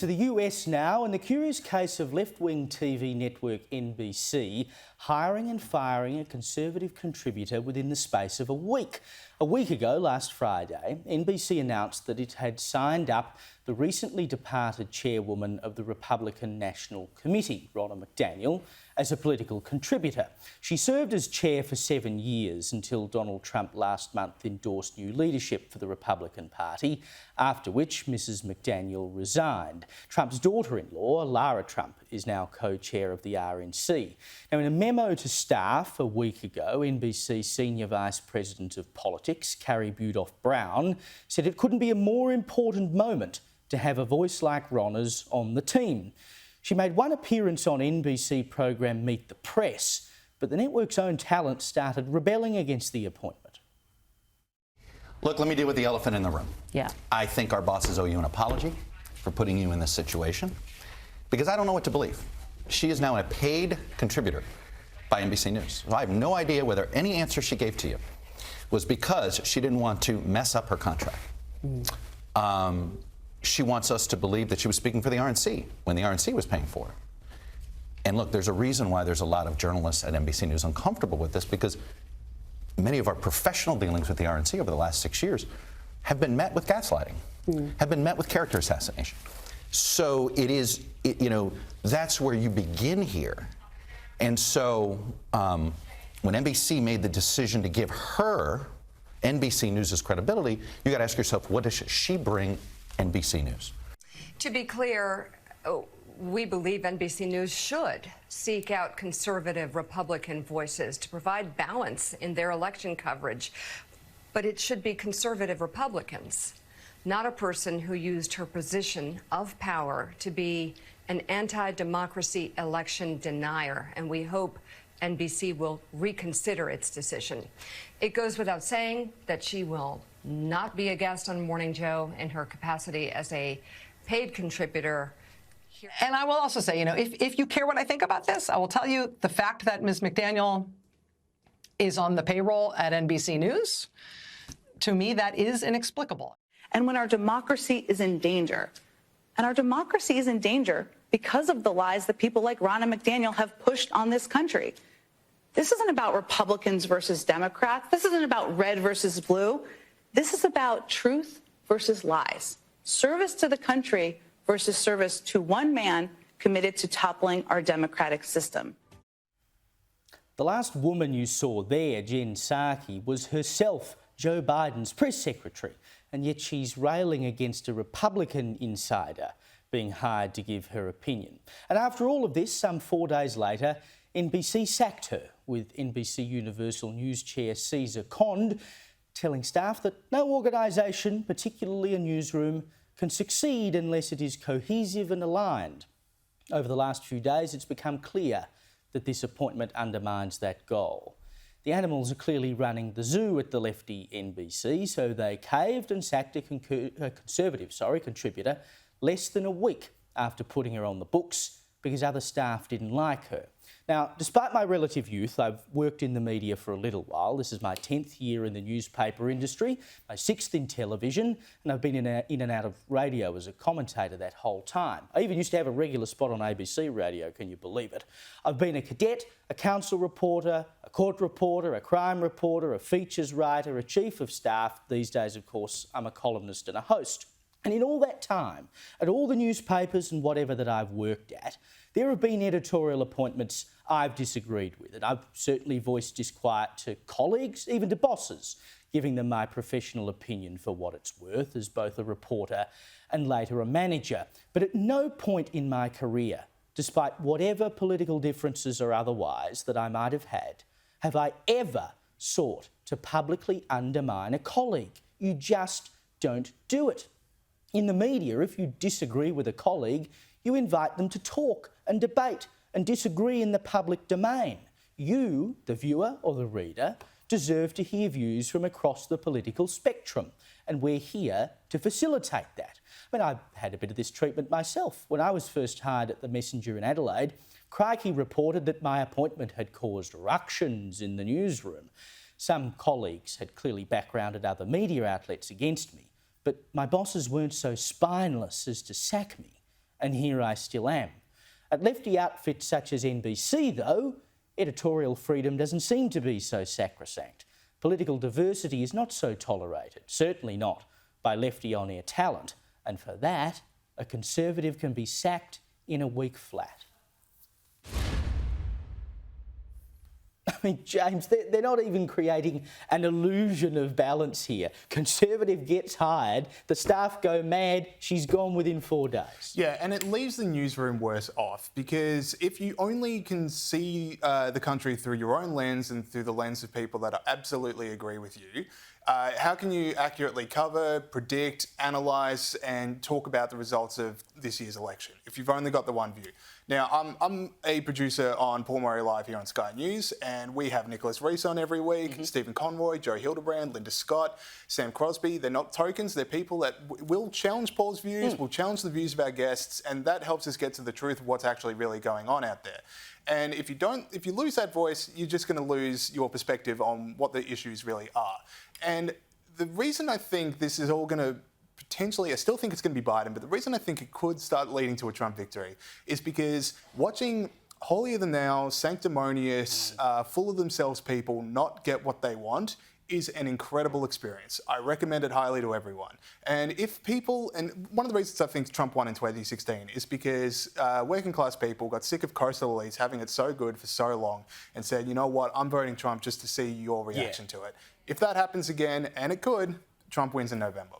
To the US now, and the curious case of left-wing TV network NBC hiring and firing a Conservative contributor within the space of a week. A week ago, last Friday, NBC announced that it had signed up the recently departed chairwoman of the Republican National Committee, Ronna McDaniel, as a political contributor. She served as chair for 7 years until Donald Trump last month endorsed new leadership for the Republican Party, after which Mrs McDaniel resigned. Trump's daughter-in-law, Lara Trump, is now co-chair of the RNC. Now, in a memo to staff a week ago, NBC Senior Vice President of Politics, Carrie Budoff Brown, said it couldn't be a more important moment to have a voice like Ronna's on the team. She made one appearance on NBC programme Meet the Press, but the network's own talent started rebelling against the appointment. Look, let me deal with the elephant in the room. Yeah. I think our bosses owe you an apology for putting you in this situation, because I don't know what to believe. She is now a paid contributor by NBC News. So I have no idea whether any answer she gave to you was because she didn't want to mess up her contract. She wants us to believe that she was speaking for the RNC when the RNC was paying for her. And look, there's a reason why there's a lot of journalists at NBC News uncomfortable with this, because many of our professional dealings with the RNC over the last 6 years have been met with gaslighting, have been met with character assassination. So that's where you begin here. And so when NBC made the decision to give her NBC News' credibility, you got to ask yourself, what does she bring NBC News? To be clear, we believe NBC News should seek out conservative Republican voices to provide balance in their election coverage. But it should be conservative Republicans, not a person who used her position of power to be an anti-democracy election denier. And we hope NBC will reconsider its decision. It goes without saying that she will not be a guest on Morning Joe in her capacity as a paid contributor. And I will also say, if you care what I think about this, I will tell you the fact that Ms. McDaniel is on the payroll at NBC News, to me, that is inexplicable. And when our democracy is in danger, and our democracy is in danger because of the lies that people like Ronna McDaniel have pushed on this country. This isn't about Republicans versus Democrats. This isn't about red versus blue. This is about truth versus lies. Service to the country versus service to one man committed to toppling our democratic system. The last woman you saw there, Jen Psaki, was herself Joe Biden's press secretary, and yet she's railing against a Republican insider being hired to give her opinion. And after all of this, some 4 days later, NBC sacked her, with NBC Universal News chair Cesar Cond telling staff that no organisation, particularly a newsroom, can succeed unless it is cohesive and aligned. Over the last few days, it's become clear that this appointment undermines that goal. The animals are clearly running the zoo at the lefty NBC, so they caved and sacked a Conservative contributor less than a week after putting her on the books because other staff didn't like her. Now, despite my relative youth, I've worked in the media for a little while. This is my 10th year in the newspaper industry, my 6th in television, and I've been in and out of radio as a commentator that whole time. I even used to have a regular spot on ABC radio, can you believe it? I've been a cadet, a council reporter, a court reporter, a crime reporter, a features writer, a chief of staff. These days, of course, I'm a columnist and a host. And in all that time, at all the newspapers and whatever that I've worked at, there have been editorial appointments I've disagreed with, and I've certainly voiced disquiet to colleagues, even to bosses, giving them my professional opinion for what it's worth as both a reporter and later a manager. But at no point in my career, despite whatever political differences or otherwise that I might have had, have I ever sought to publicly undermine a colleague. You just don't do it. In the media, if you disagree with a colleague, you invite them to talk and debate and disagree in the public domain. You, the viewer or the reader, deserve to hear views from across the political spectrum, and we're here to facilitate that. I mean, I've had a bit of this treatment myself. When I was first hired at the Messenger in Adelaide, Crikey reported that my appointment had caused ructions in the newsroom. Some colleagues had clearly backgrounded other media outlets against me, but my bosses weren't so spineless as to sack me. and here I still am. At lefty outfits such as NBC, though, editorial freedom doesn't seem to be so sacrosanct. Political diversity is not so tolerated, certainly not by lefty on-air talent, and for that, a Conservative can be sacked in a week flat. I mean, James, they're not even creating an illusion of balance here. Conservative gets hired, the staff go mad, she's gone within 4 days. Yeah, and it leaves the newsroom worse off, because if you only can see the country through your own lens and through the lens of people that absolutely agree with you, how can you accurately cover, predict, analyse and talk about the results of this year's election if you've only got the one view? Now, I'm a producer on Paul Murray Live here on Sky News, and we have Nicholas Rees on every week, Stephen Conroy, Joe Hildebrand, Linda Scott, Sam Crosby. They're not tokens, they're people that will challenge Paul's views, will challenge the views of our guests, and that helps us get to the truth of what's actually really going on out there. And if you lose that voice, you're just going to lose your perspective on what the issues really are. And the reason I think this is all going to potentially, I still think it's going to be Biden, but the reason I think it could start leading to a Trump victory is because watching holier than thou, sanctimonious, full of themselves people not get what they want is an incredible experience. I recommend it highly to everyone. And if people, and one of the reasons I think Trump won in 2016 is because working class people got sick of coastal elites having it so good for so long and said, you know what, I'm voting Trump just to see your reaction to it. If that happens again, and it could, Trump wins in November.